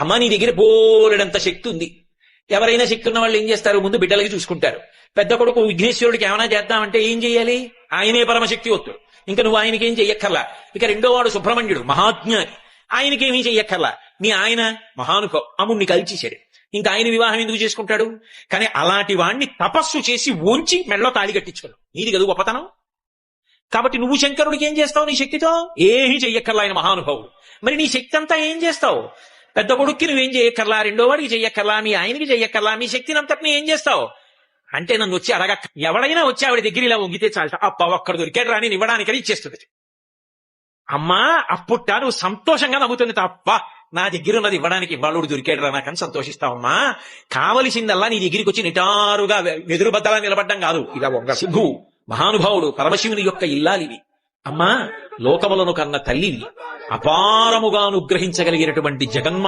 అమ్మ నీ దగ్గర బోలెడంత శక్తి ఉంది. ఎవరైనా శక్తి ఉన్న వాళ్ళు ఏం చేస్తారు, ముందు బిడ్డలకి చూసుకుంటారు. పెద్ద కొడుకు విఘ్నేశ్వరుడికి ఏమైనా చేద్దామంటే ఏం చెయ్యాలి, ఆయనే పరమశక్తి వస్తుడు, ఇంకా నువ్వు ఆయనకేం చెయ్యక్కర్లా. ఇక రెండో వాడు సుబ్రహ్మణ్యుడు మహాజ్ఞాని, ఆయనకేమీ చెయ్యక్కర్లా. మీ ఆయన మహానుభావు అమ్ముడిని కలిచేశాడు, ఇంకా ఆయన వివాహం ఎందుకు చేసుకుంటాడు. కానీ అలాంటి వాణ్ణి తపస్సు చేసి ఉంచి మెడలో తాళి కట్టించుకోడు, నీది కదా గొప్పతనం. కాబట్టి నువ్వు శంకరుడికి ఏం చేస్తావు నీ శక్తితో, ఏమీ చెయ్యక్కర్లా, ఆయన మహానుభావుడు. మరి నీ శక్తి అంతా ఏం చేస్తావు, పెద్ద కొడుక్కి నువ్వేం చెయ్యక్కర్లా, రెండో వాడికి చెయ్యక్కర్లా, మీ ఆయనకి చెయ్యక్కర్లా, మీ శక్తిని అంతటిని ఏం చేస్తావు అంటే నన్ను వచ్చి అడగక్క. ఎవడైనా వచ్చి ఆవిడ దగ్గర ఇలా వంగితే చాలట, అప్ప ఒక్కడ దొరికాడు రాని ఇవ్వడానికని ఇచ్చేస్తుంది. అమ్మా అప్పుట్ట నువ్వు సంతోషంగా నవ్వుతుంది తప్ప, నా దగ్గర ఉన్నది ఇవ్వడానికి ఇవాళుడు దొరికాడు రా నాకని సంతోషిస్తావమ్మా. కావలసిందల్లా నీ దగ్గరికి వచ్చి నిటారుగా వెదురు బద్దలా నిలబడ్డం కాదు. ఇక ఒక సింహు మహానుభావుడు పరమశివుని యొక్క ఇల్లాలివి. అమ్మా లోకములను కన్న తల్లివి, అపారముగా అనుగ్రహించగలిగినటువంటి జగన్మ